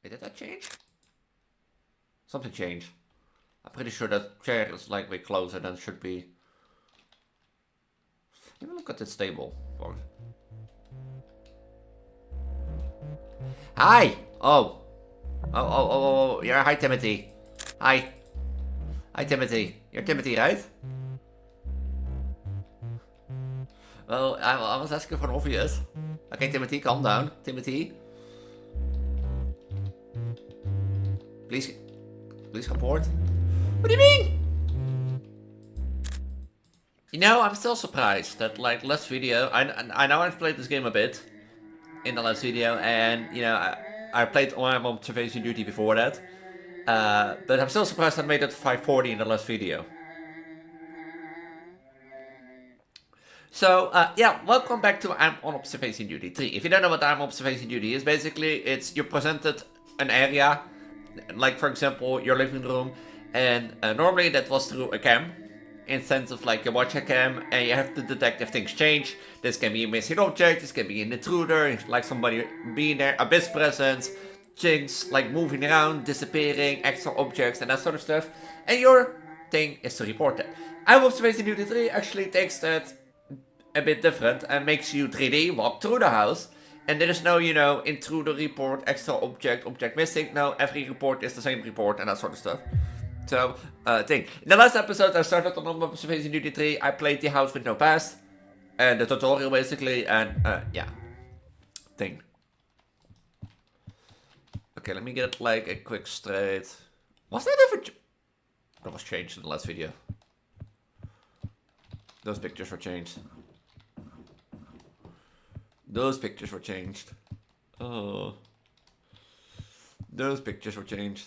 Did that change? Something changed. I'm pretty sure that chair is like way closer than it should be. Even look at this table. Hi! Oh. Oh. Yeah, hi Timothy. Hi. Hi Timothy. You're Timothy, right? Well, I was asking for an obvious. Okay, Timothy, calm down. Timothy. Please report. What do you mean? You know, I'm still surprised that, like, last video, I know I've played this game a bit in the last video, and, you know, I played on observation duty before that, but I'm still surprised I made it 540 in the last video. So, yeah, welcome back to I'm on Observation Duty 3. If you don't know what I'm Observation Duty is, basically, it's you're presented an area, like, for example, your living room, and normally that was through a cam, in sense of, like, you watch a cam, and you have to detect if things change. This can be a missing object, this can be an intruder, like somebody being there, abyss presence, things, like, moving around, disappearing, extra objects, and that sort of stuff, and your thing is to report it. I'm Observation Duty 3 actually takes that a bit different and makes you 3D walk through the house. And there is no, you know, intruder report, extra object missing. No, every report is the same report and that sort of stuff. So, thing. In the last episode, I started on Observation Duty 3. I played the house with no past. And the tutorial, basically. And, yeah. Thing. Okay, let me get, like, a quick straight. Was that ever... That was changed in the last video. Those pictures were changed. Those pictures were changed. Oh. Those pictures were changed.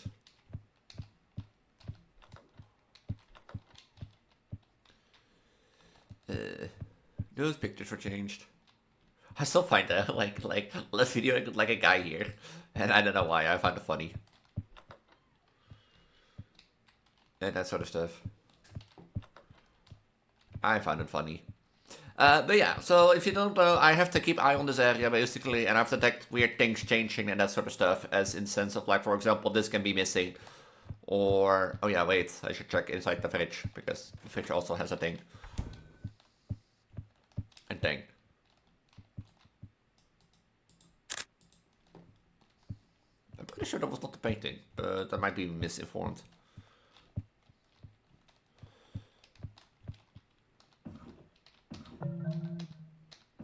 Those pictures were changed. I still find that, like, last video I got like a guy here. And I don't know why, I find it funny. And that sort of stuff. I found it funny. But yeah, so if you don't know, I have to keep eye on this area basically, and I have to detect weird things changing and that sort of stuff, as in sense of, like, for example, this can be missing, or, oh yeah, wait, I should check inside the fridge, because the fridge also has a thing. And thing. I'm pretty sure that was not the painting, but I might be misinformed.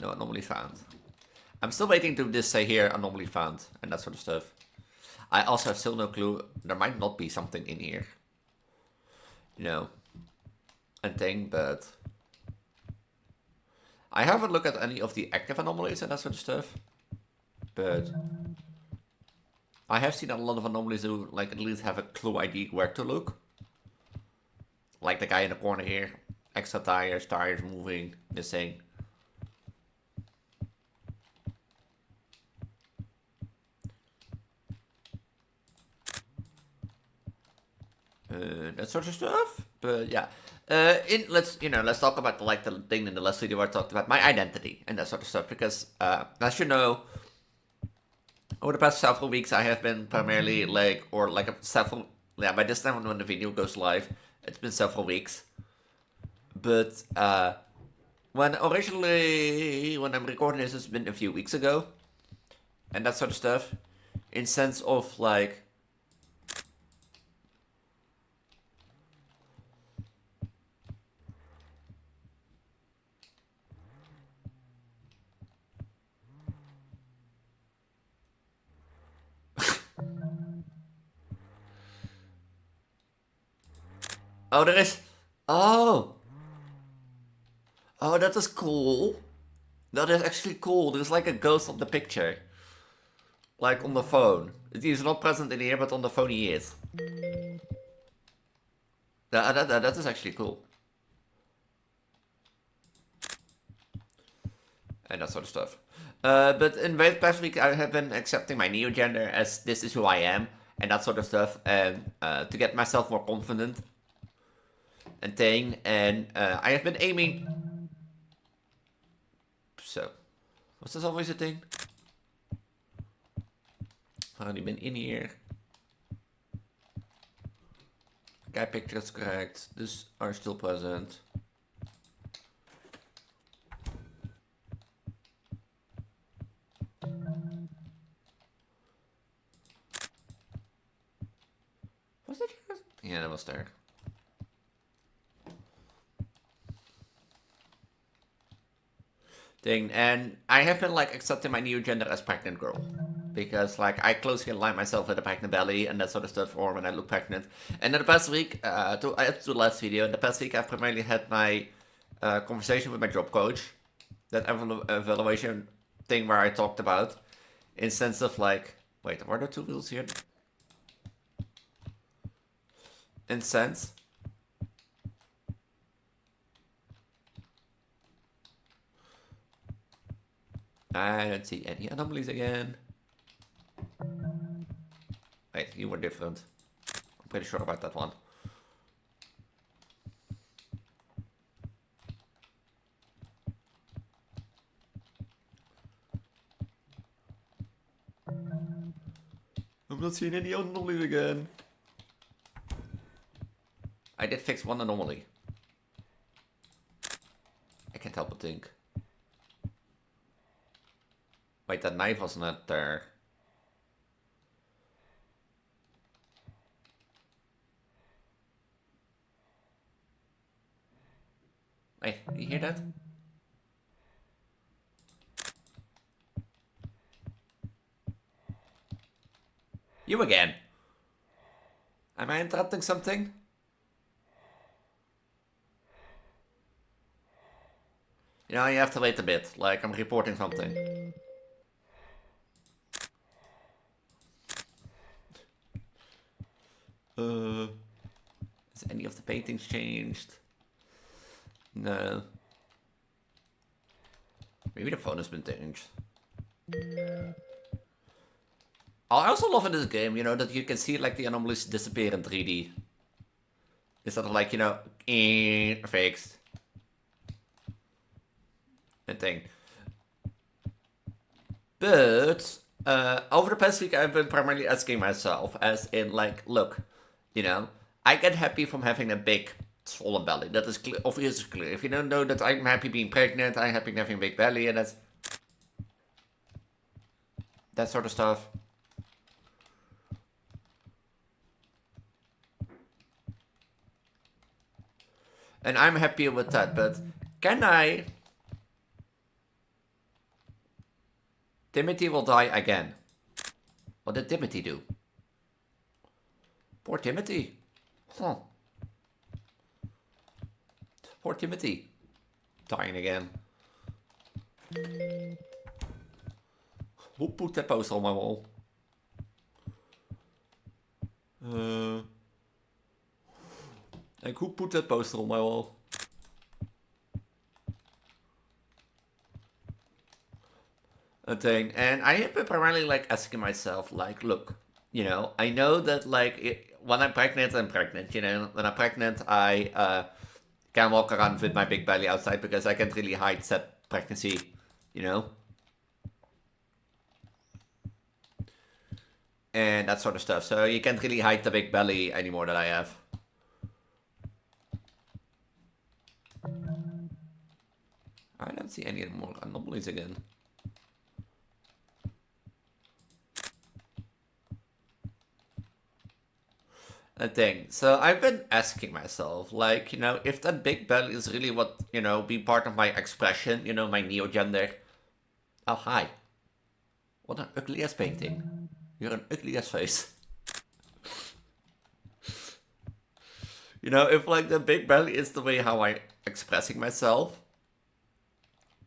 No anomaly found. I'm still waiting to this say here anomaly found and that sort of stuff. I also have still no clue. There might not be something in here. You know. And thing, but I haven't looked at any of the active anomalies and that sort of stuff. But I have seen a lot of anomalies who, like, at least have a clue ID where to look. Like the guy in the corner here. Extra tires moving, missing. That sort of stuff. But yeah, let's talk about the thing in the last video where I talked about my identity and that sort of stuff, because as you know, over the past several weeks I have been primarily by this time when the video goes live, it's been several weeks. But when I'm recording this, it's been a few weeks ago, and that sort of stuff, in sense of, like, oh, there is, oh, that is cool. That is actually cool. There's like a ghost of the picture, like on the phone. He's not present in here, but on the phone he is. That is actually cool. And that sort of stuff. But in the past week, I have been accepting my neo-gender as this is who I am, and that sort of stuff, and to get myself more confident and thing, and I have been aiming. So, was this always a thing? Already been in here. Guy picture is correct. These are still present. Was it here? Yeah, that was there. Thing, and I have been like accepting my new gender as pregnant girl. Because like I closely align myself with a pregnant belly and that sort of stuff for when I look pregnant. And in the past week, to the last video, in the past week I've primarily had my conversation with my job coach. That evaluation thing where I talked about. In sense of like, wait, are there two wheels here? In sense. I don't see any anomalies again. Wait, you were different. I'm pretty sure about that one. I'm not seeing any anomalies again. I did fix one anomaly. I can't help but think. Wait, that knife was not there. Wait, you hear that? You again. Am I interrupting something? You know, you have to wait a bit, like I'm reporting something. Has any of the paintings changed? No. Maybe the phone has been changed. I also love in this game, you know, that you can see like the anomalies disappear in 3D. Instead of like, you know, fixed. And thing. But over the past week I've been primarily asking myself, as in like, look, you know, I get happy from having a big swollen belly. That is clear, obviously clear. If you don't know that I'm happy being pregnant, I'm happy having a big belly, and that's that sort of stuff. And I'm happy with that, but can I... Timothy will die again. What did Timothy do? Poor Timothy. Huh. Poor Timothy. Dying again. Who put that poster on my wall? Like, who put that poster on my wall? A thing. And I have been primarily like asking myself, like, look, you know, I know that like when I'm pregnant, I'm pregnant. You know, when I'm pregnant, I can walk around with my big belly outside because I can't really hide said pregnancy. You know, and that sort of stuff. So you can't really hide the big belly anymore that I have. I don't see any more anomalies again. A thing. So I've been asking myself, like, you know, if that big belly is really what, you know, be part of my expression, you know, my neo-gender. Oh, hi. What an ugly ass painting. You're an ugly ass face. You know, if like the big belly is the way how I expressing myself.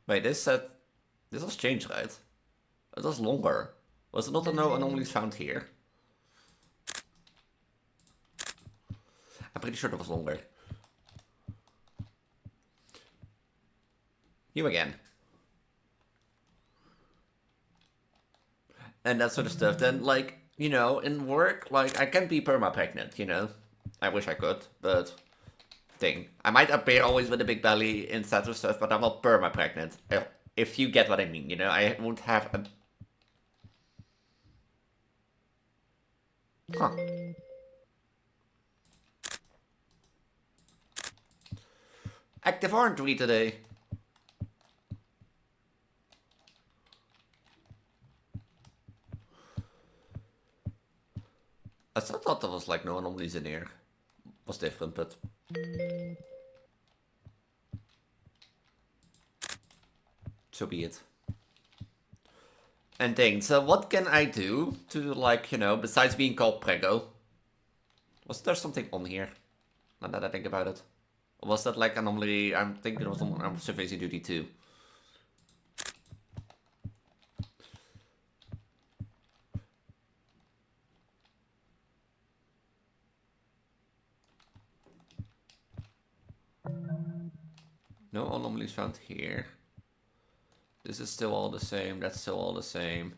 Wait, this was changed, right? It was longer. Was it not a no anomalies found here? I'm pretty sure that was longer. You again. And that sort of stuff. Then, like, you know, in work, like, I can't be perma-pregnant, you know? I wish I could, but... Thing. I might appear always with a big belly and that sort of stuff, but I'm not perma-pregnant. If you get what I mean, you know? I won't have a... Huh. Active aren't we today? I still thought there was like no anomalies in here. Was different, but so be it. And thing, so what can I do to, like, you know, besides being called Preggo? Was there something on here? Now that I think about it. Or was that like anomaly? I'm thinking it was on surfacing duty too. No anomalies found here. This is still all the same. That's still all the same.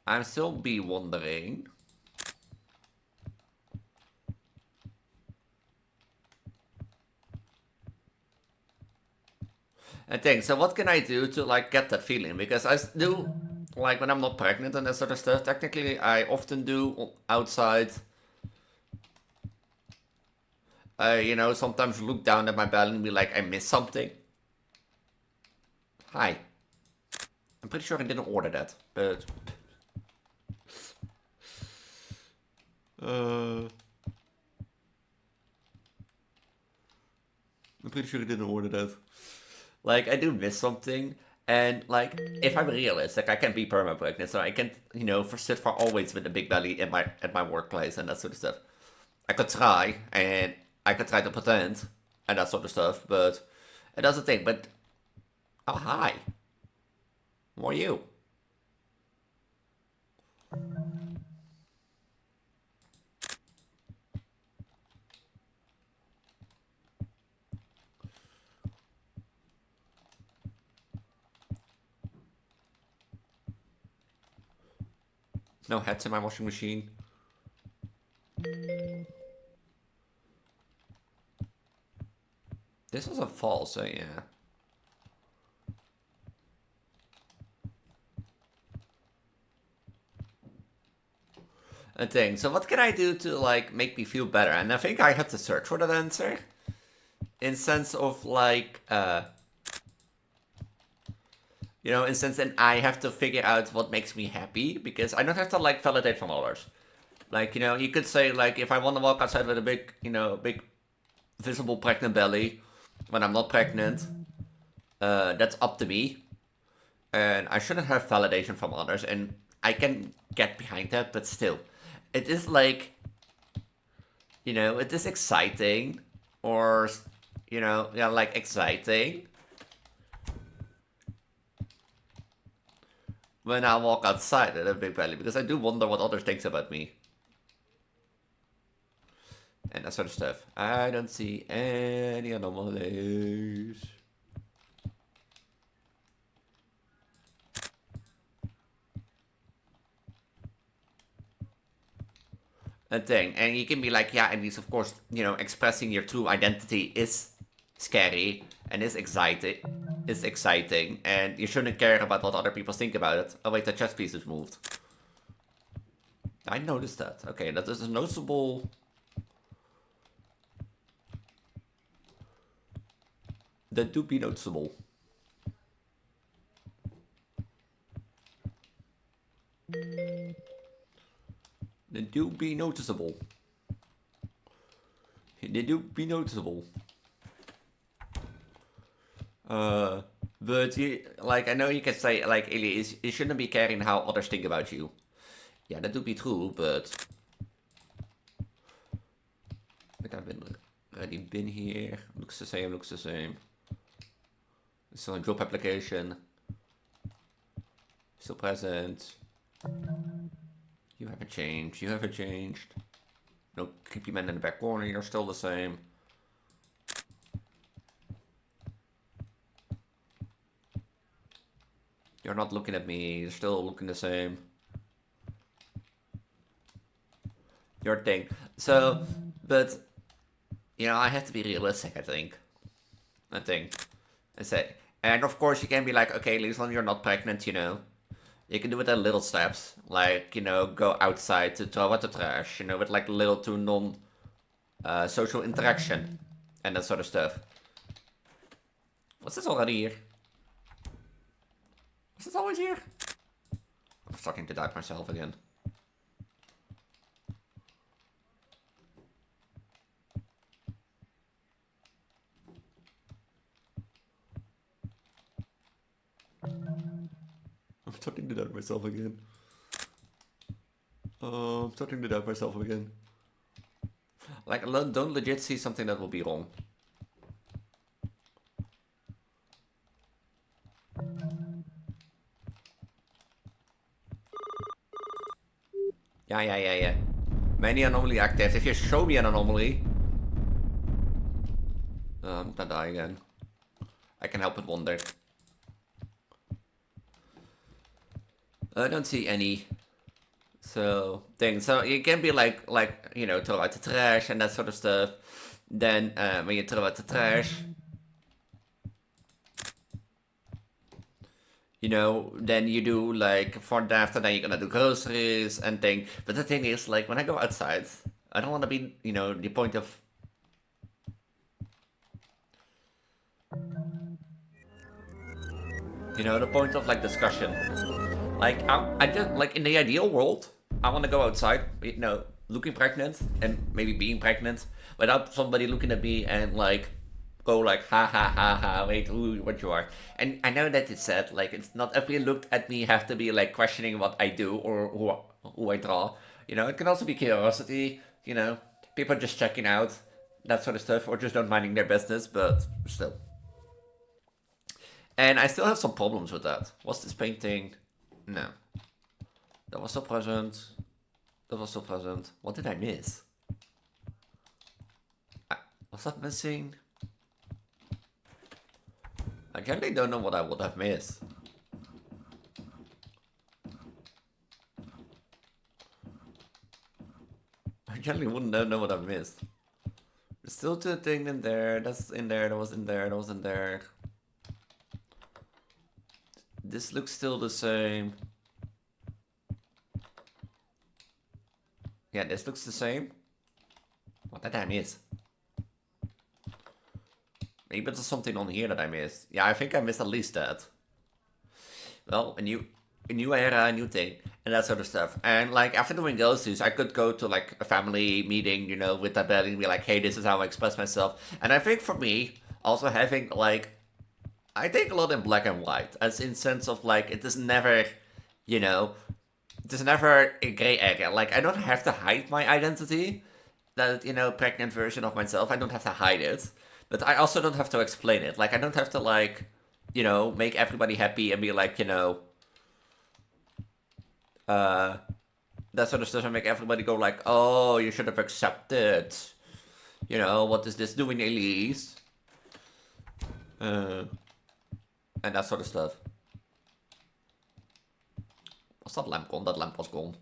I'm still be wondering. And thing, so what can I do to like get that feeling? Because I do, like when I'm not pregnant and that sort of stuff, technically I often do outside. You know, sometimes look down at my belly and be like, I missed something. Hi. I'm pretty sure I didn't order that, but... I'm pretty sure I didn't order that. Like, I do miss something, and like, if I'm realistic, I can be perma-pregnant, so I can't, you know, sit for always with a big belly at my workplace and that sort of stuff. I could try, and I could try to pretend, and that sort of stuff, but it doesn't think, but... Oh, hi. Who are you? No hats in my washing machine. This was a false, so yeah. A thing. So what can I do to like make me feel better? And I think I have to search for that answer. In sense of like you know, in sense that I have to figure out what makes me happy, because I don't have to like validate from others. Like, you know, you could say like if I want to walk outside with a big, you know, big visible pregnant belly when I'm not pregnant, that's up to me. And I shouldn't have validation from others, and I can get behind that, but still. It is like, you know, it is exciting, or, you know, yeah, like exciting when I walk outside at a big belly, because I do wonder what others think about me. And that sort of stuff. I don't see any anomalies. A thing. And you can be like, yeah, and these, of course, you know, expressing your true identity is scary and is exciting, and you shouldn't care about what other people think about it. Oh wait, the chess piece is moved. I noticed that. Okay, that is a noticeable... That do be noticeable. They do be noticeable. They do be noticeable. But you, like, I know you can say, like, Elise, you shouldn't be caring how others think about you. Yeah, that do be true, but... I think I've already been here. Looks the same, looks the same. Still a job application. Still present. You haven't changed. You haven't changed. No creepy man in the back corner. You're still the same. You're not looking at me. You're still looking the same. Your thing. So, but, you know, I have to be realistic, I think. I say. And of course you can be like, okay, Elise, when you're not pregnant, you know. You can do it in little steps, like, you know, go outside to throw out the trash, you know, with like little to non social interaction and that sort of stuff. What's this already here? Was this always here? I'm starting to doubt myself again. I'm starting to doubt myself again. I'm starting to doubt myself again. Like, don't legit see something that will be wrong. Yeah. Many anomaly active. If you show me an anomaly... I'm gonna die again. I can help but wonder. I don't see any. So, so you can be like, you know, throw out the trash and that sort of stuff. Then, when you throw out the trash... You know, then you do like for after, then you're gonna do groceries and thing. But the thing is, like, when I go outside, I don't want to be, you know, the point of. You know, the point of like discussion. Like, I just like in the ideal world, I want to go outside, you know, looking pregnant and maybe being pregnant without somebody looking at me and like go like ha, wait, who, what you are. And I know that it's said, like, it's not every look at me have to be like questioning what I do or who I draw. You know, it can also be curiosity, you know, people just checking out, that sort of stuff, or just don't minding their business, but still. And I still have some problems with that. What's this painting? No. That was still present. That was still present. What did I miss? Was that missing? I really don't know what I would have missed. I generally wouldn't know what I've missed. There's still two things in there. That's in there. That was in there. That was in there. This looks still the same. Yeah, this looks the same. What did I miss? Maybe there's something on here that I missed. Yeah, I think I missed at least that. Well, a new era, a new thing, and that sort of stuff. And like after doing those things, I could go to like a family meeting, you know, with that belly and be like, hey, this is how I express myself. And I think for me, also having like, I think a lot in black and white, as in sense of like it is never, you know, it is never a gray area. Like I don't have to hide my identity. That, you know, pregnant version of myself. I don't have to hide it, but I also don't have to explain it. Like I don't have to like, you know, make everybody happy and be like, you know, that sort of stuff and make everybody go like, oh, you should have accepted. You know, what is this doing, Elise? And that sort of stuff. Was that lamp gone? That lamp was gone.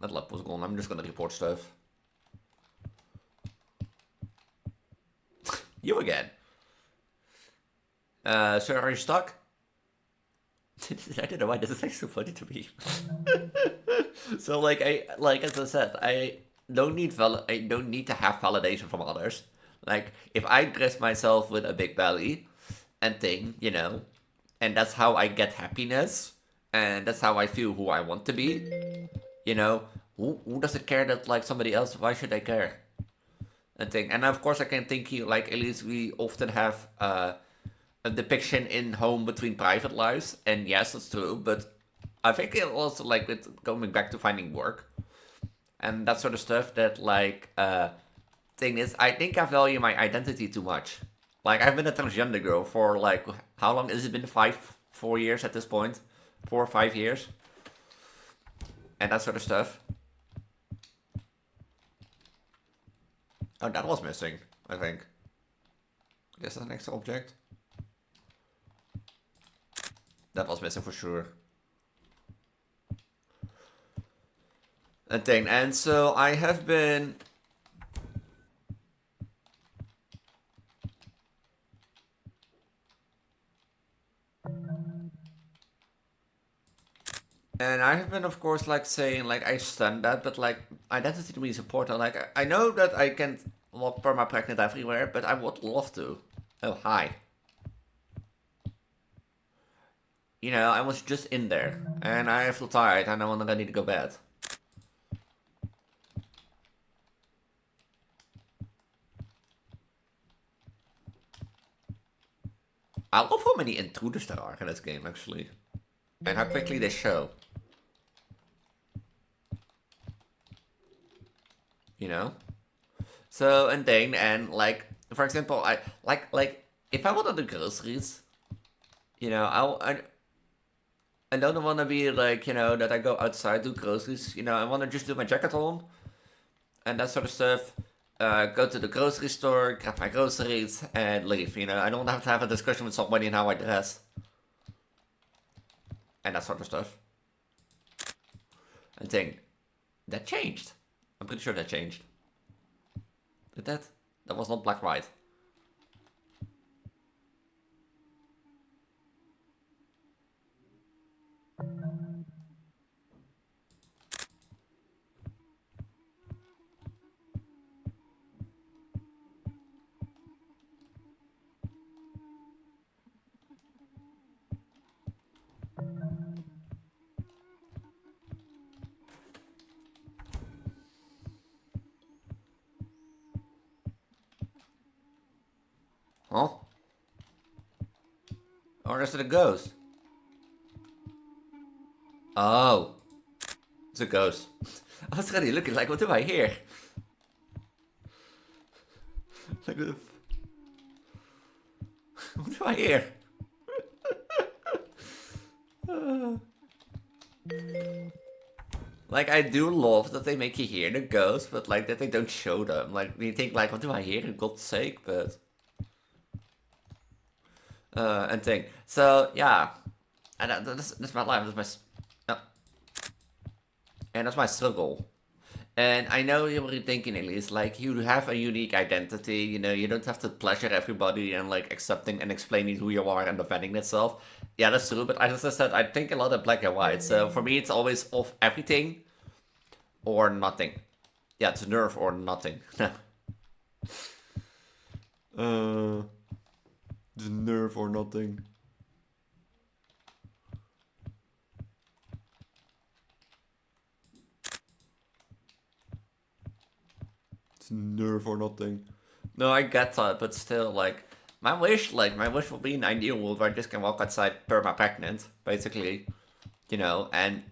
That lamp was gone. I'm just gonna report stuff. You again. Sir, are you stuck? I don't know why this is actually so funny to me. So like as I said, I don't need to have validation from others. Like if I dress myself with a big belly and thing, you know, and that's how I get happiness, and that's how I feel who I want to be. You know, who doesn't care that like somebody else? Why should I care? And thing, and of course I can think you like at least we often have a depiction in home between private lives, and yes, that's true. But I think it also like with going back to finding work and that sort of stuff. That like thing is, I think I value my identity too much. Like I've been a transgender girl for like how long has it been? 4 years at this point, 4 or 5 years, and that sort of stuff. Oh, that was missing, I think. Is that an extra object? That was missing for sure. And so I have been... And I have been, of course, like saying, like, I stand that, but like, identity to me is important. Like, I know that I can't lock perma-pregnant everywhere, but I would love to. Oh, hi. You know, I was just in there, and I feel tired, and I'm ready to go bed. I love how many intruders there are in this game, actually. And how quickly they show. You know? So, and then, and like, for example, I, like, if I want to do groceries, you know, I don't want to be like, you know, that I go outside, do groceries, you know, I want to just do my jacket on, and that sort of stuff. Go to the grocery store, grab my groceries, and leave, you know. I don't have to have a discussion with somebody on how I dress. And that sort of stuff. And think, that changed. I'm pretty sure that changed. Did that? That was not black white. Huh? Or is it a ghost? Oh. It's a ghost. I was already looking like, what do I hear? Like, what do I hear? Like, I do love that they make you hear the ghosts, but like that they don't show them. Like, you think like, what do I hear? For God's sake, but and think. So yeah, and that's my life. That's my and that's my struggle. And I know you're already thinking, Elise, like you have a unique identity. You know, you don't have to pleasure everybody and like accepting and explaining who you are and defending itself. Yeah, that's true. But as I said, I think a lot of black and white. So for me, it's always of everything or nothing. Yeah, it's nerve or nothing. It's nerve or nothing. It's nerve or nothing. No, I get that, but still, like, my wish would be an ideal world where I just can walk outside perma-pregnant, basically, you know, and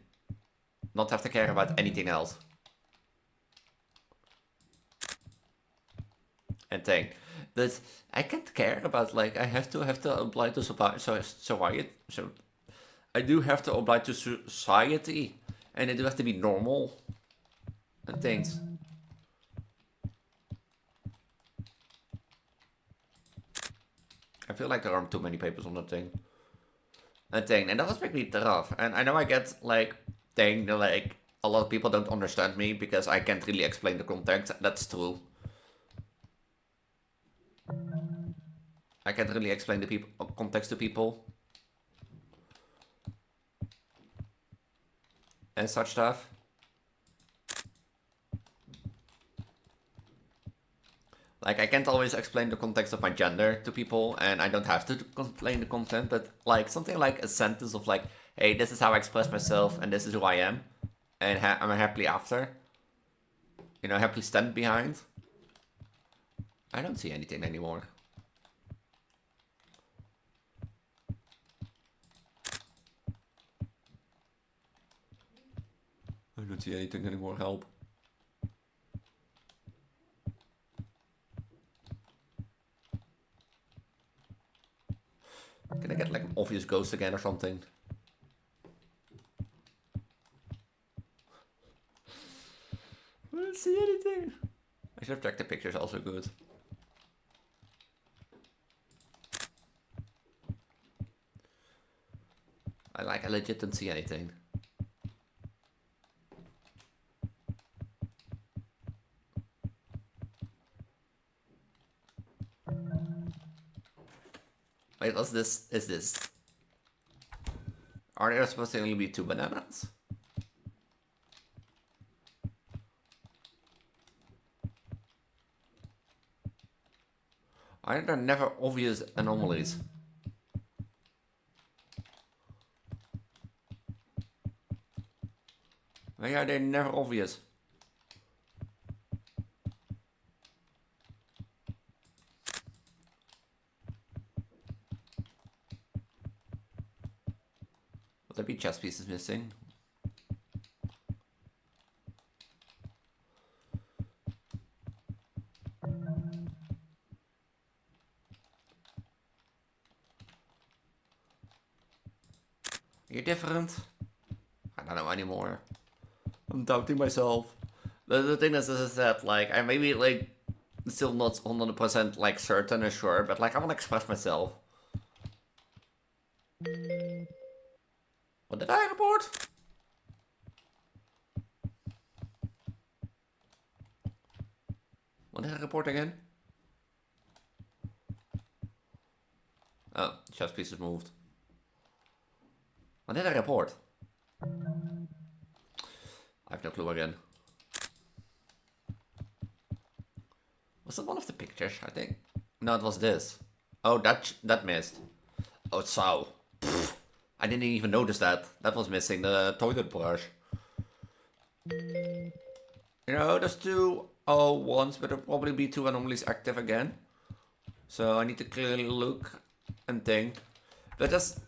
not have to care about anything else. And think, but I can't care about, like, I have to apply to society, so I do have to apply to society, and it do have to be normal, and things. I feel like there aren't too many papers on that thing. And that was make me tough. And I know I get like thing like a lot of people don't understand me because I can't really explain the context. That's true. I can't really explain the people context to people and such stuff. Like I can't always explain the context of my gender to people, and I don't have to explain the content. But like something like a sentence of like, "Hey, this is how I express myself, and this is who I am, and I'm happily after." You know, happily stand behind. I don't see anything anymore. I don't see anything anymore. Help. Can I get like an obvious ghost again or something? I don't see anything. I should have checked the pictures, also good. I legit didn't see anything. Wait, what's this? Is this? Are there supposed to only be 2 bananas? Are there never obvious anomalies? Why are they never obvious? Would there be chess pieces missing? Are you different? I don't know anymore. I'm doubting myself. But the thing is that like I maybe like still not 100% like certain or sure, but like I want to express myself. What did I report? What did I report again? Oh, chess pieces moved. What did I report? I have no clue again. Was it one of the pictures, I think? No, it was this. Oh, that missed. Oh, so. Pfft, I didn't even notice that. That was missing, the toilet brush. You know, there's 2 ones, but there'll probably be 2 anomalies active again. So I need to clearly look and think. But that's...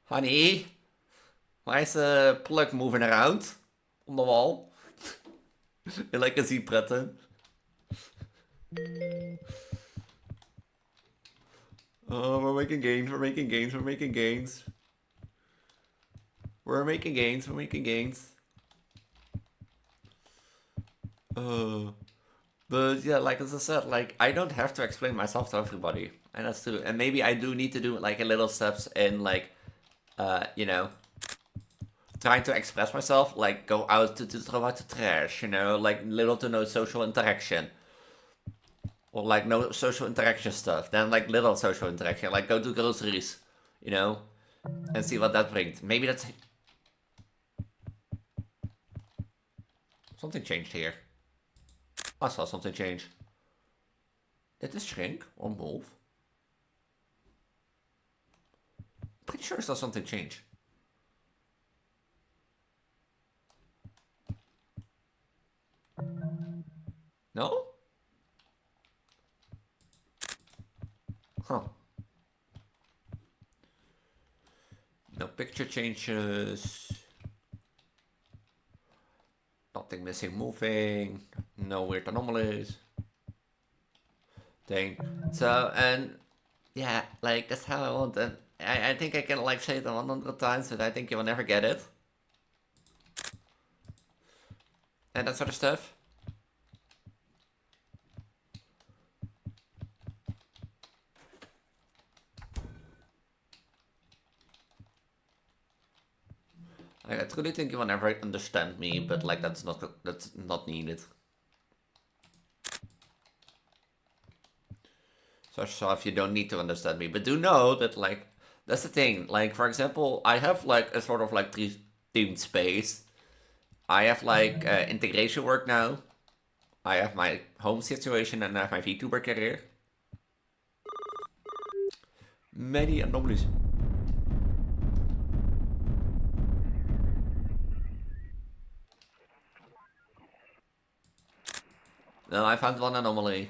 Honey? Why is the plug moving around on the wall? You like a zebra. Oh, we're making gains, we're making gains, we're making gains. We're making gains, we're making gains. But yeah, like as I said, like I don't have to explain myself to everybody. And that's true. And maybe I do need to do like a little steps in like, you know, trying to express myself, like go out to throw out the trash, you know, like little to no social interaction. Or like no social interaction stuff. Then like little social interaction, like go to groceries, you know, and see what that brings. Maybe that's... Something changed here. I saw something change. Did this shrink or move? Pretty sure I saw something change. No? Huh. No picture changes. Nothing missing moving. No weird anomalies. Dang. So, and yeah, like that's how I want it. I think I can like say it 100 times, but I think you will never get it. And that sort of stuff. I truly think you will never understand me, but like that's not needed. So if you don't need to understand me, but do know that like that's the thing. Like for example, I have like a sort of like 3-themed space. I have like integration work now. I have my home situation and I have my Vtuber career. Many anomalies. No, I found one anomaly.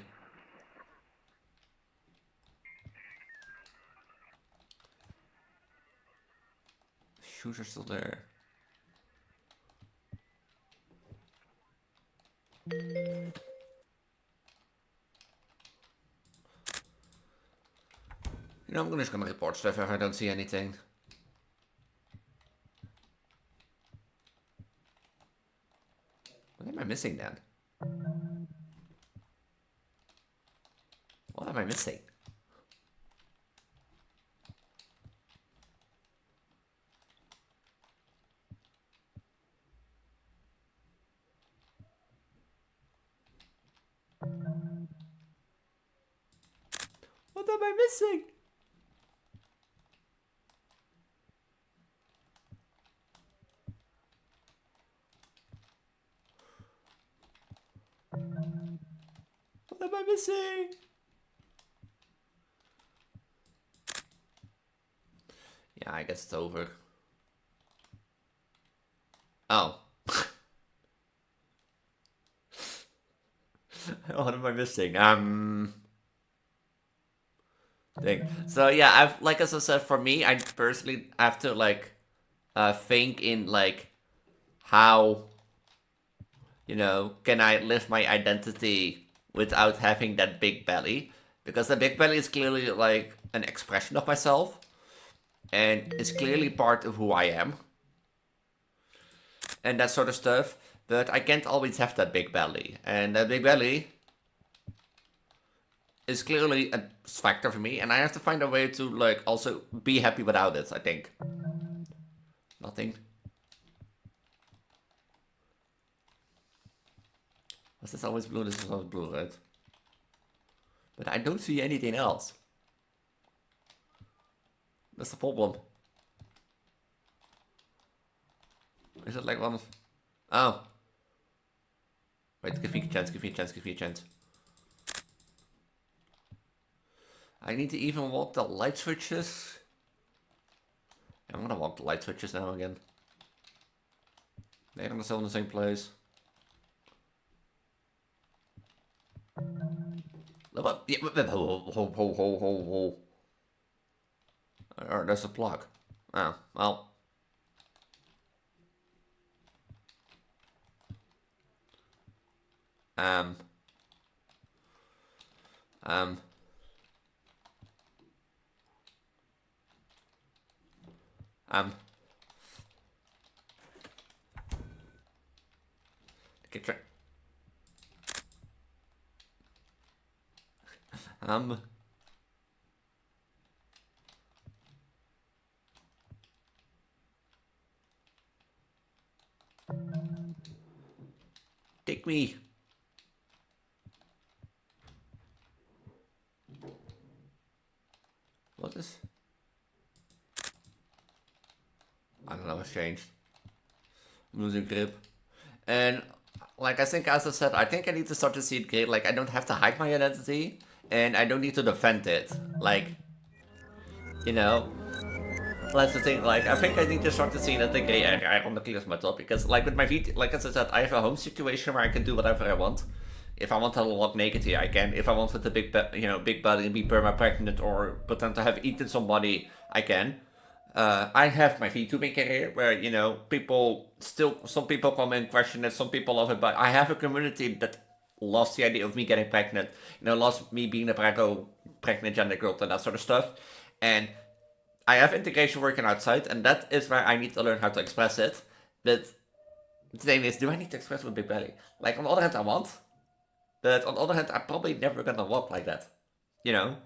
Shoes are still there. You know, I'm just gonna report stuff if I don't see anything. What am I missing then? What am I missing? What am I missing? What am I missing? Yeah, I guess it's over. Oh. What am I missing? Thing. So yeah, I've like as I said, for me, I personally have to like think in like how, you know, can I live my identity without having that big belly? Because the big belly is clearly like an expression of myself, and it's clearly part of who I am, and that sort of stuff. But I can't always have that big belly, and that big belly is clearly a factor for me, and I have to find a way to like also be happy without it, I think. Nothing. Was this always blue? This is always blue, right? But I don't see anything else. That's the problem. Is it like one of... Oh. Wait, give me a chance, give me a chance, give me a chance. I need to even walk the light switches. I'm gonna walk the light switches now again. They're gonna still in the same place. Ho. There's a plug. Oh, well. Get try. Take me. What is? I don't know what's changed. I'm losing grip. And like I think as I said, I think I need to start to see it gray. Like I don't have to hide my identity, and I don't need to defend it. Like, you know, that's the thing. Like I think I need to start to see that the gray area ironically is my top, because like with my VT, like as I said, I have a home situation where I can do whatever I want. If I want to walk naked here, I can. If I want with a big, big body and be perma-pregnant or pretend to have eaten somebody, I can. I have my Vtuber career where, you know, some people come and question it, some people love it, but I have a community that loves the idea of me getting pregnant, you know, loves me being a Preggo pregnant gender girl and that sort of stuff. And I have integration working outside, and that is where I need to learn how to express it. But the thing is, do I need to express with big belly? Like, on the other hand, I want. But on the other hand, I'm probably never gonna walk like that. You know?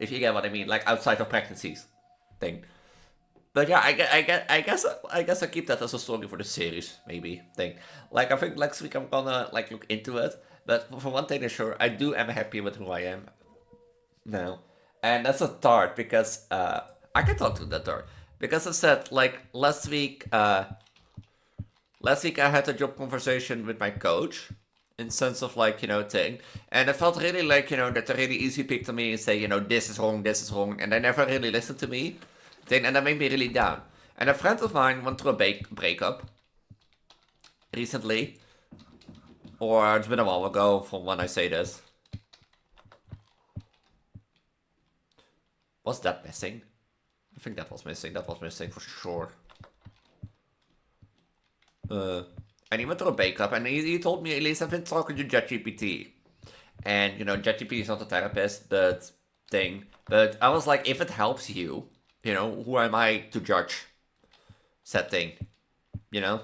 If you get what I mean, like outside of pregnancies thing. But yeah, I guess I keep that as a story for the series, maybe thing. Like I think next week I'm gonna like look into it. But for one thing is sure, I am happy with who I am now. And that's a tart because I can talk to that tart. Because I said like last week I had a job conversation with my coach in sense of like, you know, thing. And it felt really like, you know, that they really easy picked on me and say, you know, this is wrong, and they never really listened to me. Thing, and that made me really down. And a friend of mine went through a breakup recently. Or it's been a while ago from when I say this. Was that missing? I think that was missing. That was missing for sure. And he went through a breakup, and he told me, Elise, I've been talking to ChatGPT. And, you know, ChatGPT is not a therapist, but I was like, if it helps you, you know, who am I to judge said thing, you know?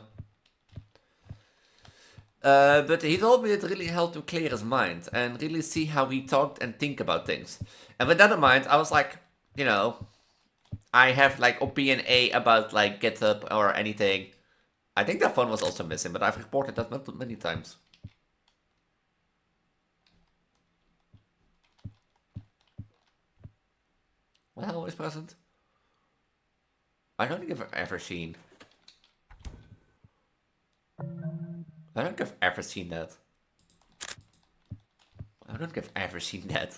But he told me it really helped him clear his mind and really see how he talked and think about things. And with that in mind, I was like, you know, I have like opinion A about like GitHub or anything. I think that phone was also missing, but I've reported that not many times. What the hell is present? I don't think I've ever seen. I don't think I've ever seen that. I don't think I've ever seen that.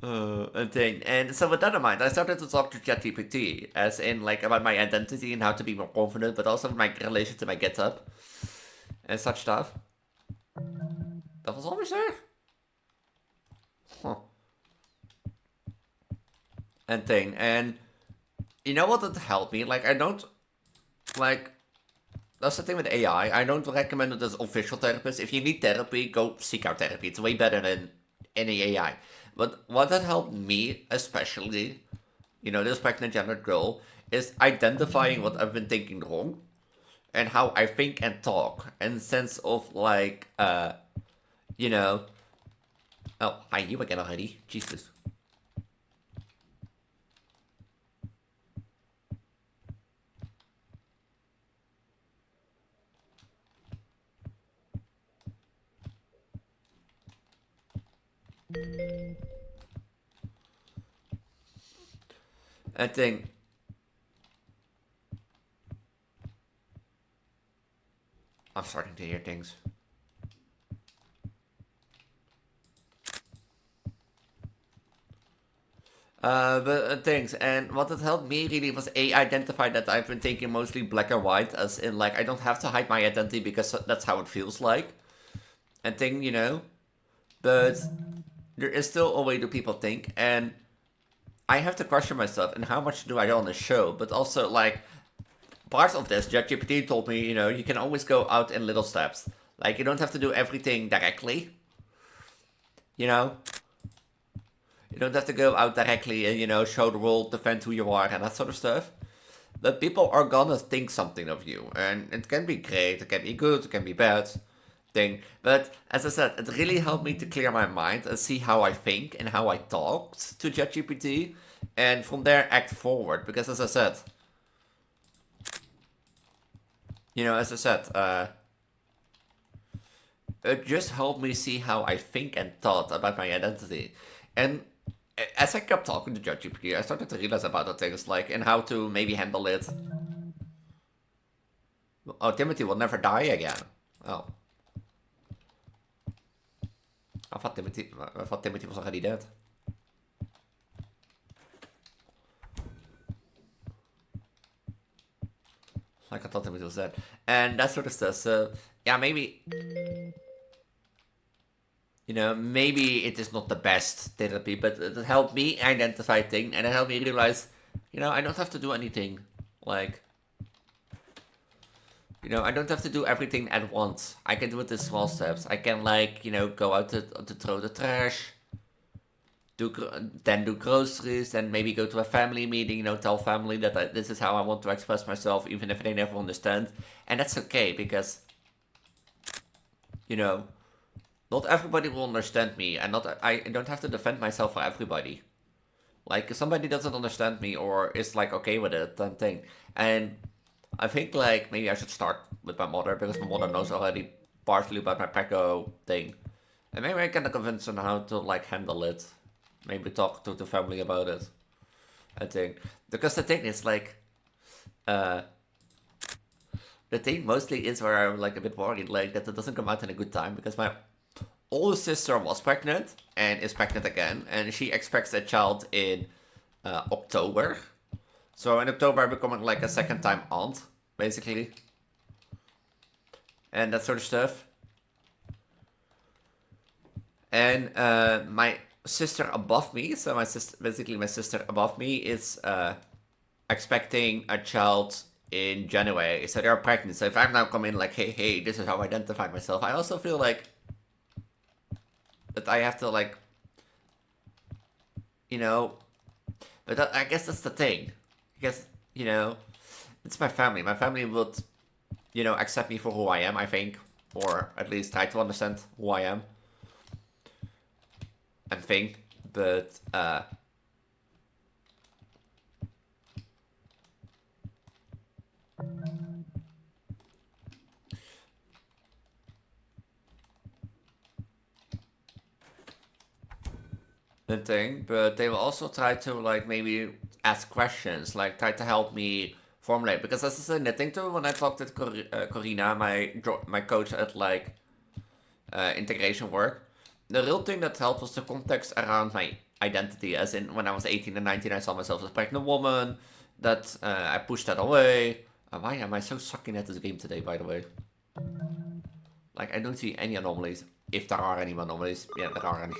And so with that in mind, I started to talk to ChatGPT, as in like about my identity and how to be more confident, but also my relation to my GitHub and such stuff. That was always there. Huh. And you know what? It helped me. Like I don't like. That's the thing with AI. I don't recommend it as official therapist. If you need therapy, go seek out therapy. It's way better than any AI. But what that helped me, especially, this pregnant gendered girl, is identifying what I've been thinking wrong and how I think and talk, and sense of like, you know. Oh, hi, you again already. Jesus. I think. I'm starting to hear things. But things, and what it helped me really was identify that I've been thinking mostly black and white, as in like I don't have to hide my identity because that's how it feels like, and but there is still a way that people think, and I have to question myself and how much do I want to show, but also like part of this, ChatGPT told me, you can always go out in little steps, like you don't have to do everything directly, you know. You don't have to go out directly and, show the world, defend who you are, and that sort of stuff. But people are gonna think something of you. And it can be great, it can be good, it can be bad thing. But as I said, it really helped me to clear my mind and see how I think and how I talked to ChatGPT. And from there, act forward. Because as I said, it just helped me see how I think and thought about my identity. And as I kept talking to ChatGPT, I started to realize about the things like and how to maybe handle it. Oh, Timothy will never die again. Oh, I thought Timothy was already dead. Like I thought Timothy was dead, and that sort of stuff. So yeah, maybe maybe it is not the best therapy, but it helped me identify things, and it helped me realize, I don't have to do anything. Like, I don't have to do everything at once. I can do it in small steps. I can, like, go out to throw the trash, then do groceries, then maybe go to a family meeting, tell family that this is how I want to express myself, even if they never understand. And that's okay, because, not everybody will understand me, and I don't have to defend myself for everybody. Like, if somebody doesn't understand me or is, like, okay with it, then thing. And I think, like, maybe I should start with my mother, because my mother knows already partially about my Preggo thing. And maybe I can convince her how to, like, handle it. Maybe talk to the family about it. I think. Because the thing is, like, uh, the thing mostly is where I'm, like, a bit worried, like, that it doesn't come out in a good time, because my older sister was pregnant and is pregnant again, and she expects a child in October. So in October, I'm becoming like a second time aunt, basically, and that sort of stuff. And my sister above me, so my sister above me is expecting a child in January. So they're pregnant. So if I'm now coming like, hey, this is how I identify myself, I also feel like that I have to like, but I guess that's the thing. I guess, it's my family. My family would, accept me for who I am, I think. Or at least try to understand who I am. And think. But, the thing, but they will also try to like maybe ask questions, like try to help me formulate. Because that's the thing. The thing too, when I talked with Corina, my coach at like integration work, the real thing that helped was the context around my identity. As in, when I was 18 and 19, I saw myself as a pregnant woman. That I pushed that away. Why am I so sucking at this game today, by the way? Like, I don't see any anomalies. If there are any anomalies. Yeah, there are any.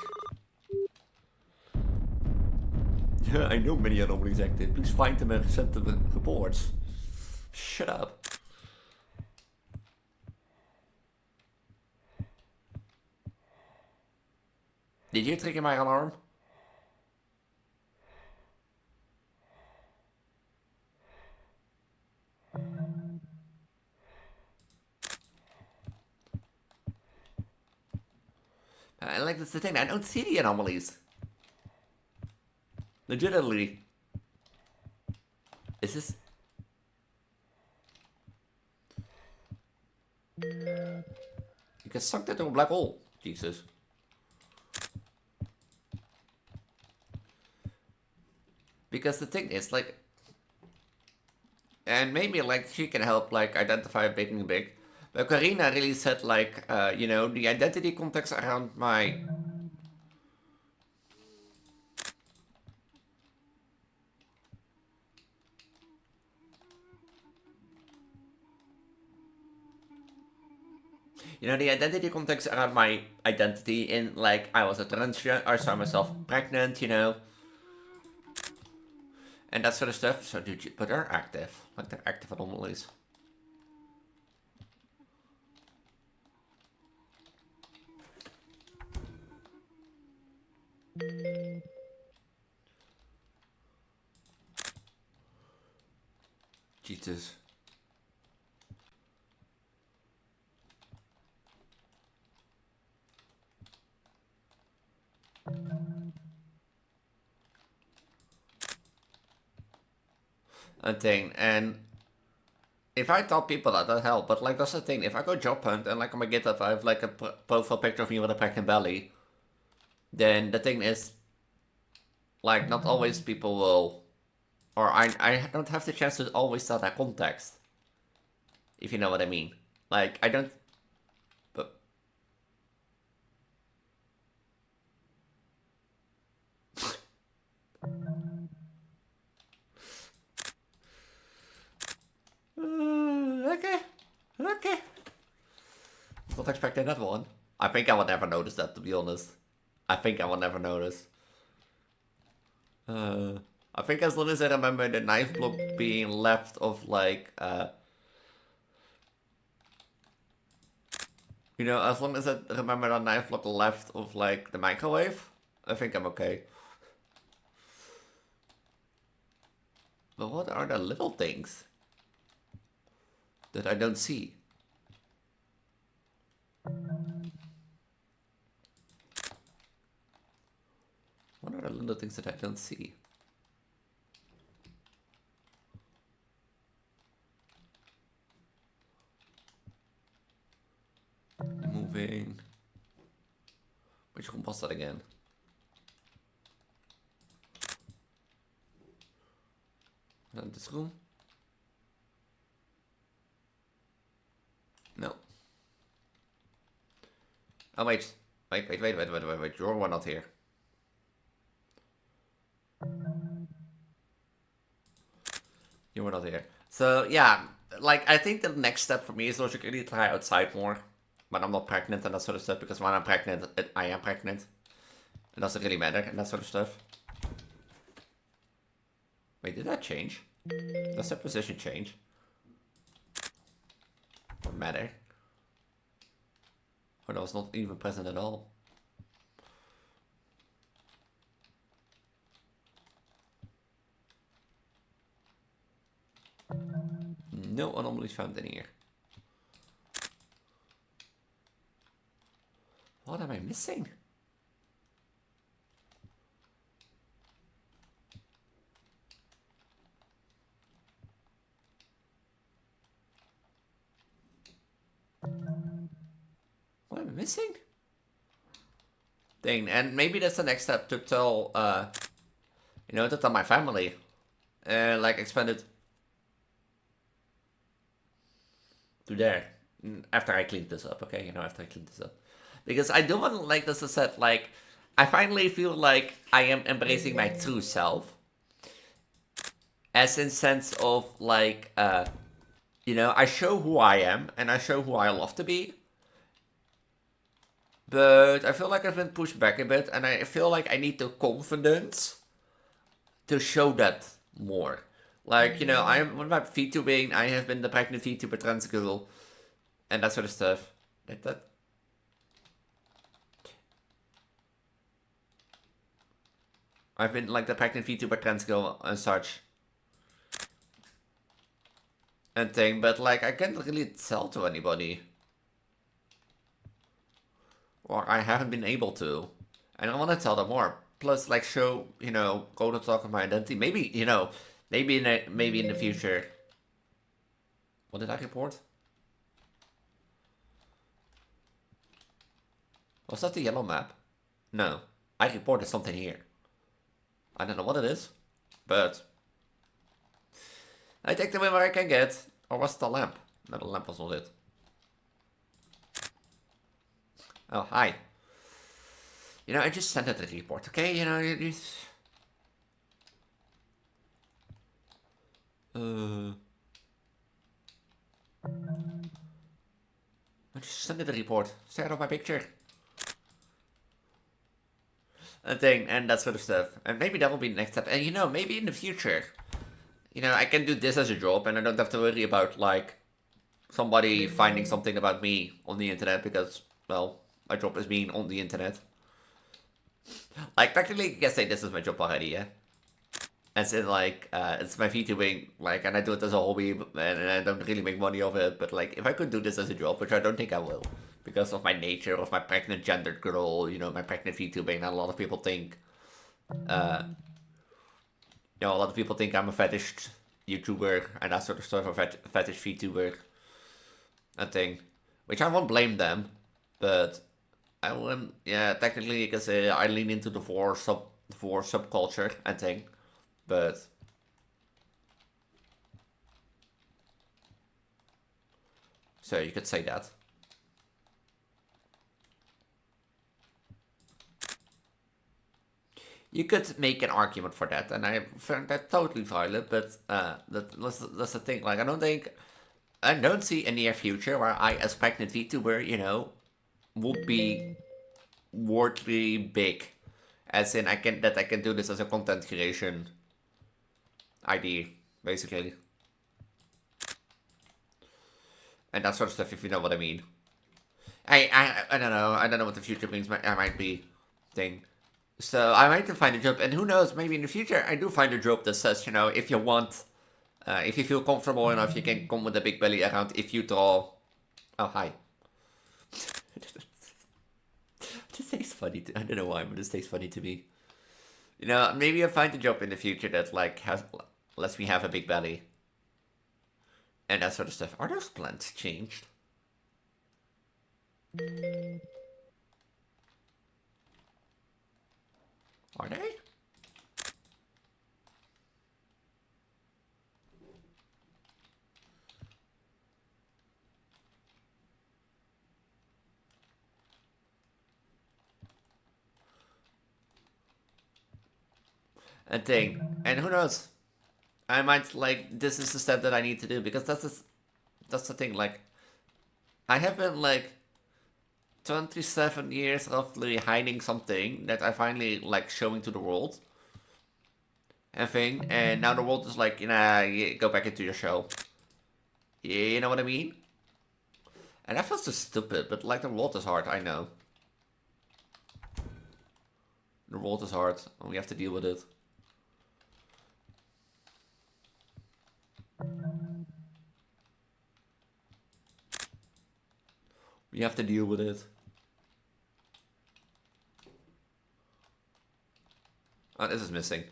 I know many anomalies active. Please find them and send them reports. Shut up. Did you trigger my alarm? Like, that's the thing. I don't see the anomalies. Legitimately. Is this... You get sucked into a black hole. Jesus. Because the thing is, like... And maybe, like, she can help, like, identify big and big. But Karina really said, like, you know, the identity context around my... You know, the identity context around my identity in, like, I was a transgender, I saw myself pregnant, you know. And that sort of stuff. So, but they're active. Like, they're active anomalies. Jesus. A thing, and if I tell people that help, but like that's the thing, if I go job hunt and like on my GitHub I have like a profile picture of me with a pregnant belly, then the thing is, like not always people will, or I don't have the chance to always tell that context, if you know what I mean. Like I don't, but okay, okay. Not expecting that one. I think I will never notice that, to be honest. I think I will never notice. I think as long as I remember the knife block being left of like, you know, as long as I remember the knife block left of like the microwave, I think I'm okay. But what are the little things that I don't see? What are the little things that I don't see? Moving. Which room was that again? This room? No. Oh wait. Wait. You were not here. You were not here. So yeah, like I think the next step for me is logically try outside more. When I'm not pregnant and that sort of stuff, because when I'm pregnant, I am pregnant. It doesn't really matter and that sort of stuff. Wait, did that change? Does that position change? Or matter? Or that was not even present at all? No anomalies found in here. What am I missing? What am I missing? thing. And maybe that's the next step to tell, you know, to tell my family. And like expand it to there. After I clean this up, okay? You know, after I clean this up. Because I do want to, like this is said, like, I finally feel like I am embracing my true self. As in sense of, like, you know, I show who I am, and I show who I love to be. But I feel like I've been pushed back a bit, and I feel like I need the confidence to show that more. Like, you know, I'm with my Vtubing, I have been the pregnant Vtuber trans girl, and that sort of stuff. I've been like the pregnant Vtuber trans girl and such. And thing, but like I can't really tell to anybody. Or I haven't been able to. And I want to tell them more. Plus, like, show, you know, go to talk of my identity. Maybe, you know, maybe in the future. What did I report? Was that the yellow map? No. I reported something here. I don't know what it is, but I take the win where I can get. Or was it the lamp? No, the lamp was not it. Oh, hi. You know, I just sent it a report, okay? You know, I just sent it a report. Stare at my picture. A thing, and that sort of stuff. And maybe that will be the next step. And you know, maybe in the future, you know, I can do this as a job and I don't have to worry about, like, somebody finding something about me on the internet because, well, my job is being on the internet. Like, technically, you can say this is my job already, yeah? As in, like, it's my VTubing, like, and I do it as a hobby, and I don't really make money of it, but, like, if I could do this as a job, which I don't think I will, because of my nature, of my pregnant gendered girl, you know, my pregnant VTubing, and a lot of people think, you know, a lot of people think I'm a fetish YouTuber, and that sort of stuff, a fetish VTuber, and thing, which I won't blame them, but I wouldn't, yeah, technically you can say I lean into the vor subculture and thing, but so you could say that. You could make an argument for that, and I find that totally valid, but that's the thing, like, I don't see a near future where I, as pregnant VTuber, you know, would be worldly big. As in, I can do this as a content creation idea, basically. And that sort of stuff, if you know what I mean. I don't know. I don't know what the future brings. I might be thing. So I might find a job, and who knows? Maybe in the future I do find a job that says, you know, if you want, if you feel comfortable enough, you can come with a big belly around. If you draw, oh hi. This tastes funny. I don't know why, but this tastes funny to me. You know, maybe I find a job in the future that like lets me have a big belly. And that sort of stuff. Are those plants changed? Are they? And thing. And who knows? I might, like, this is the step that I need to do, because that's the thing, like, I have been, like, 27 years roughly hiding something that I finally, like, showing to the world. And thing, and now the world is like, nah, go back into your shell. You know what I mean? And that feels so stupid, but, like, the world is hard, I know. The world is hard, and we have to deal with it. We have to deal with it. Oh, this is missing.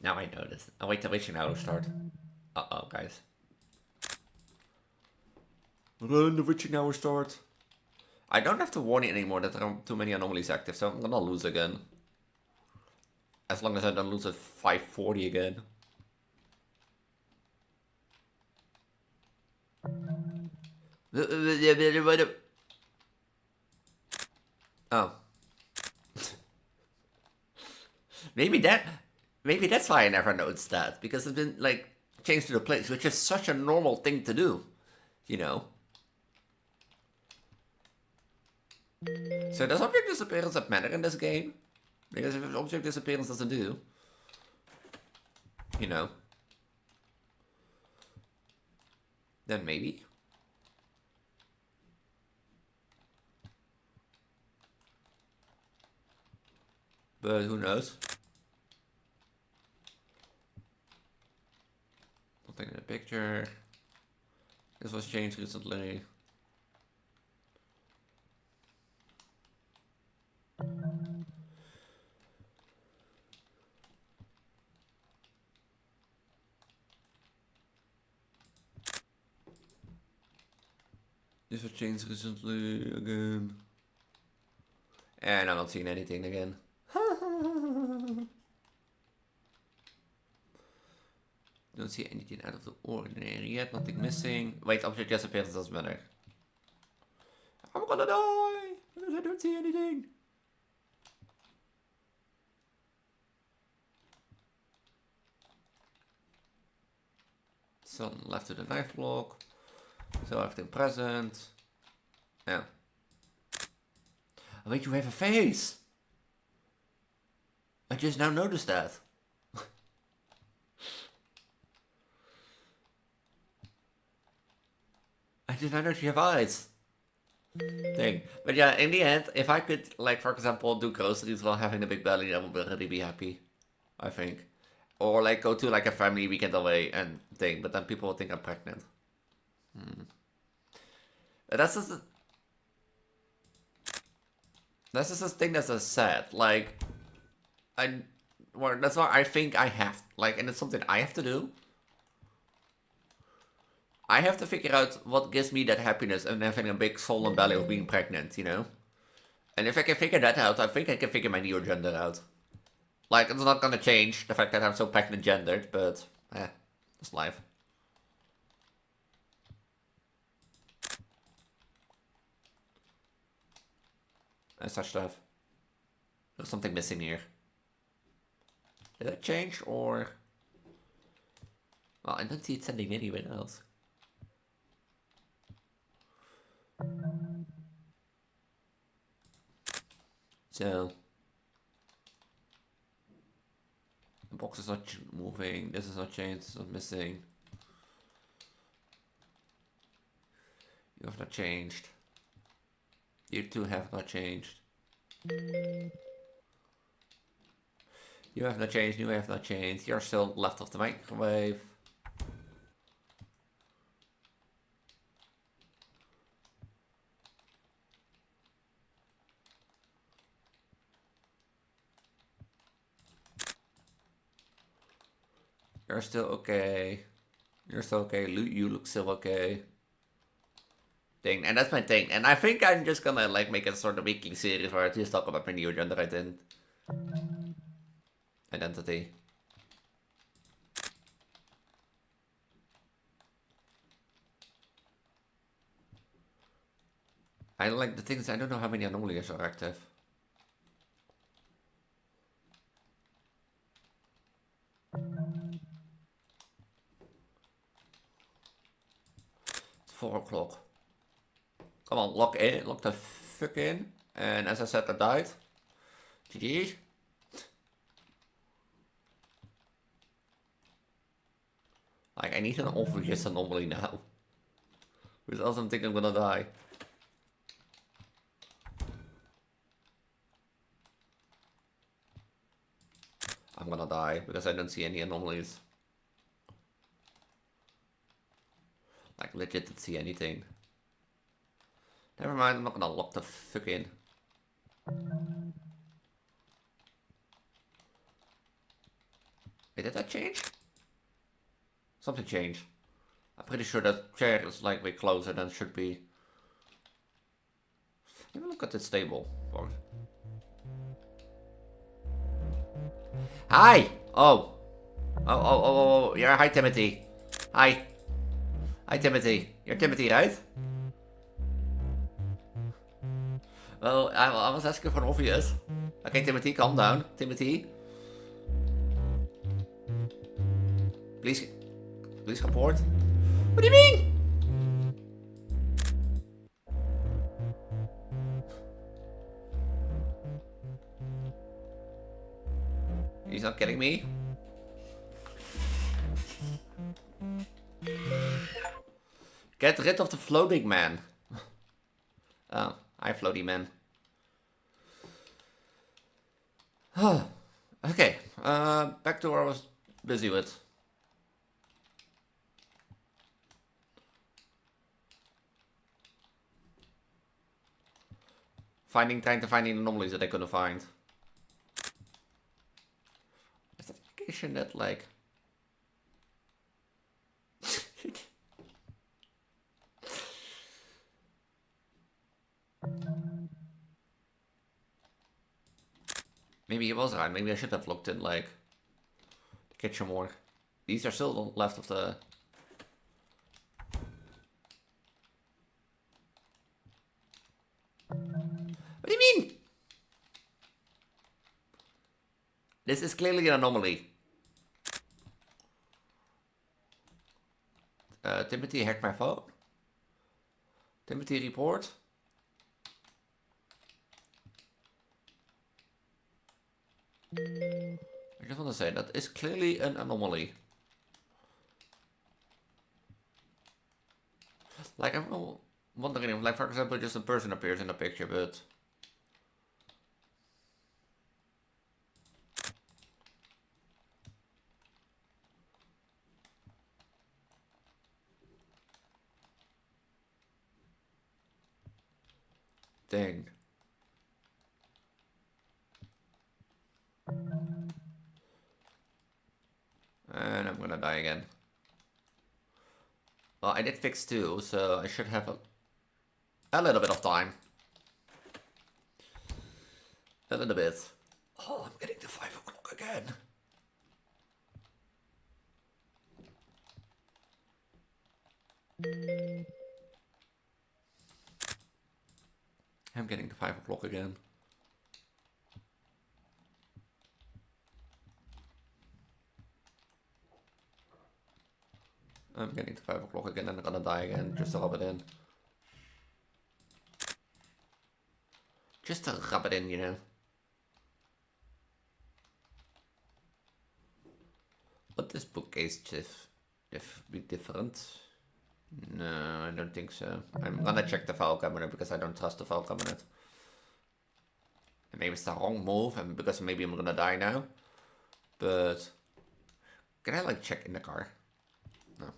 Now I know this. Oh, wait, the witching hour start. Uh-oh, guys. Run, the witching hour start. I don't have to warn you anymore that there are too many anomalies active, so I'm gonna lose again. As long as I don't lose at 540 again. Oh. Maybe that's why I never noticed that, because it's been like changed to the place, which is such a normal thing to do, you know. So does object disappearance that matter in this game? Because if object disappearance doesn't do, you know, then maybe. But who knows? Nothing in the picture. This was changed recently. This was changed recently again. And I'm not seeing anything again. Don't see anything out of the ordinary yet. Nothing missing. Wait, object disappearance doesn't matter. I'm gonna die because I don't see anything. Sun left to the knife block. So everything present. Yeah. Oh, wait, you have a face. I just now noticed that. I just now noticed you have eyes. Thing. But yeah, in the end, if I could, like, for example, do groceries while having a big belly, I would really be happy. I think. Or, like, go to, like, a family weekend away and thing, but then people will think I'm pregnant. But that's just a thing that's a sad. Like, that's why I think I have, like, and it's something I have to do. I have to figure out what gives me that happiness and having a big swollen belly of being pregnant, you know? And if I can figure that out, I think I can figure my neogender out. Like, it's not gonna change the fact that I'm so pregnant gendered, but, it's life. And such stuff. There's something missing here. Did that change, or... Well, I don't see it sending anywhere else. So... The box is not moving, this is not changed, this is not missing. You have not changed. You two have not changed. You have not changed, you have not changed. You're still left of the microwave. You're still okay. You're still okay. You look still okay. Thing, and that's my thing. And I think I'm just gonna like make a sort of weekly series where I just talk about my neogender identity. I like the things. I don't know how many anomalies are active. It's 4 o'clock. Come on, lock in, lock the fuck in. And as I said, I died. GG. Like, I need an obvious anomaly now. Because else I'm thinking I'm gonna die. I'm gonna die because I don't see any anomalies. Like, legit didn't see anything. Never mind, I'm not gonna lock the fuck in. Wait, did that change? Something changed. I'm pretty sure that chair is like way closer than it should be. Have a look at this table. Hi! Oh. Oh. Yeah, hi, Timothy. Hi. Hi, Timothy. You're Timothy, right? Well, I was asking for an obvious. Okay, Timothy, calm down. Timothy. Please report. What do you mean? He's not kidding me. Get rid of the floating man. Oh, hi, floaty man. Okay, back to what I was busy with. Trying to find the anomalies that I couldn't find. Is that indication that, like... Maybe he was right. Maybe I should have looked in, like, the kitchen more. These are still left of the... What do you mean? This is clearly an anomaly. Timothy hacked my phone. Timothy report. I just want to say that is clearly an anomaly. Like, I'm wondering if, like, for example, just a person appears in the picture, but... Dang. And I'm gonna die again. Well, I did fix 2, so I should have a little bit of time. A little bit. Oh, I'm getting to 5 o'clock again. I'm getting to 5 o'clock again. I'm getting to 5 o'clock again and I'm gonna die again just to rub it in. Just to rub it in, you know. Would this bookcase be different? No, I don't think so. I'm gonna check the file cabinet because I don't trust the file cabinet. And maybe it's the wrong move and because maybe I'm gonna die now. But can I like check in the car? No.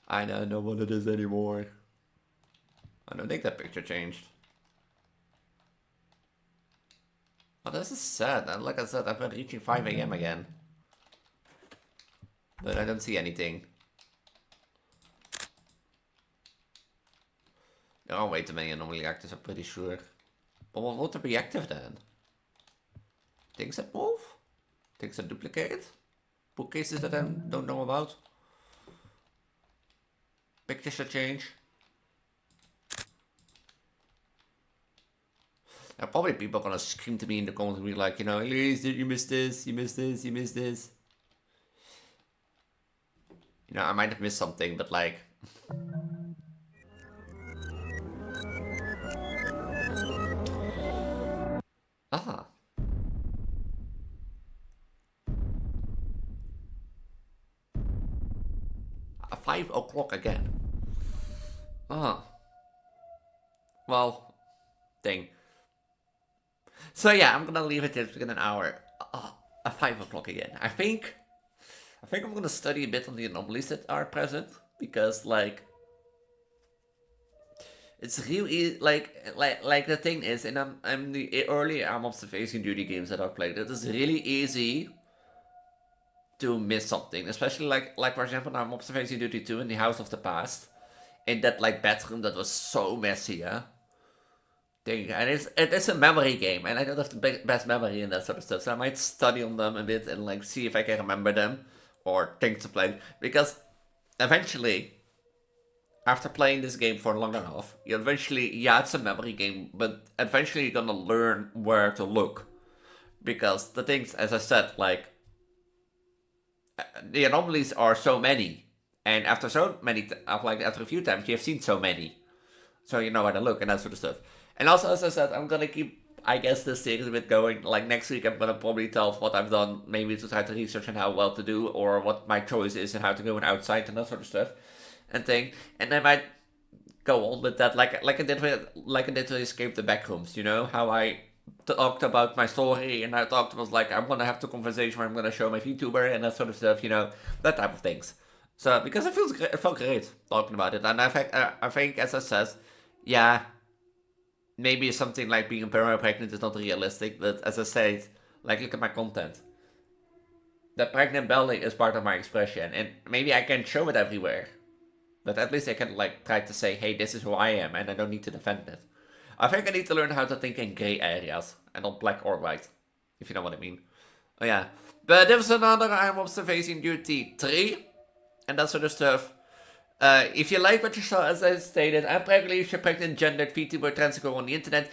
I don't know what it is anymore. I don't think that picture changed. Oh, this is sad. And like I said, I've been reaching 5 AM again. But I don't see anything. There are way too many anomaly actors, I'm pretty sure. But what would be active then? Things that move? Things that duplicate? Bookcases that I don't know about? Pictures that change? Now, probably people are gonna scream to me in the comments and be like, you know, Elise, did you miss this? You missed this? You missed this? You know, I might have missed something, but like... Ah. At 5 o'clock again. Ah. Well, dang. So yeah, I'm gonna leave it there within an hour. At 5 o'clock again. I think I'm gonna study a bit on the anomalies that are present. Because, like... It's really like the thing is, and I'm the early observation duty games that I've played. It is really easy to miss something, especially like for example, I'm observation duty 2 in the House of the Past, in that like bedroom that was so messy, yeah. Thing, and it's a memory game, and I don't have the best memory in that sort of stuff, so I might study on them a bit and like see if I can remember them or things to play, because eventually, after playing this game for long enough, you eventually, yeah, it's a memory game, but eventually you're gonna learn where to look. Because the things, as I said, like, the anomalies are so many. And after so many, like, after a few times, you have seen so many. So you know where to look and that sort of stuff. And also, as I said, I'm gonna keep, I guess, this series a bit going. Like, next week, I'm gonna probably tell what I've done, maybe to try to research on how well to do, or what my choice is and how to go and outside and that sort of stuff. And thing. And I might go on with that, like I did with Escape the Backrooms. You know how I talked about my story, and I talked about like I'm gonna have the conversation where I'm gonna show my Vtuber and that sort of stuff. You know, that type of things. So because it felt great talking about it, and I think as I said, yeah, maybe something like being pregnant is not realistic, but as I said, like look at my content. The pregnant belly is part of my expression, and maybe I can show it everywhere. But at least I can like try to say, hey, this is who I am, and I don't need to defend it. I think I need to learn how to think in gray areas, and not black or white, if you know what I mean. Oh yeah. But there was another I'm Observation Duty 3, and that sort of stuff. If you like what you saw, as I stated, I'm primarily a pregnant, gendered VTuber transgender on the internet.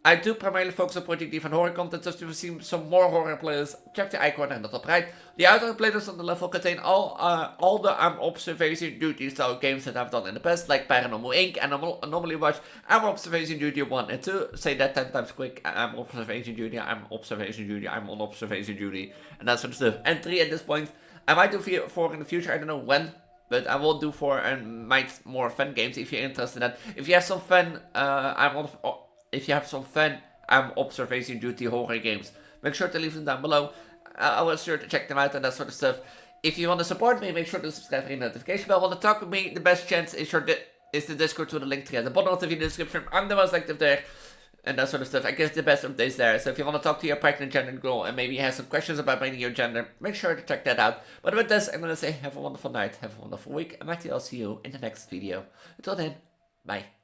I do primarily focus on Project Diva and horror content, so if you've seen some more horror playlists, check the icon on the top right. The outer playlists on the level contain all the Observation Duty style games that I've done in the past, like Paranormal Inc. and Anomaly Watch. I'm Observation Duty 1 and 2. Say that 10 times quick. I'm Observation Duty, I'm Observation Duty, I'm on Observation Duty, and that sort of stuff. And 3 at this point. I might do 4 in the future, I don't know when. But I will do 4 and might more fun games if you're interested in that. If you have some fun, I'm Observation Duty horror games, make sure to leave them down below. I will sure to check them out and that sort of stuff. If you want to support me, make sure to subscribe and ring the notification bell. Want to talk with me, the best chance is the Discord to the link tree at the bottom of the video description. I'm the most active there. And that sort of stuff. I guess the best updates there. So if you want to talk to your pregnant gender girl and maybe you have some questions about bringing your gender, make sure to check that out. But with this, I'm going to say have a wonderful night, have a wonderful week, and I'll see you in the next video. Until then, bye.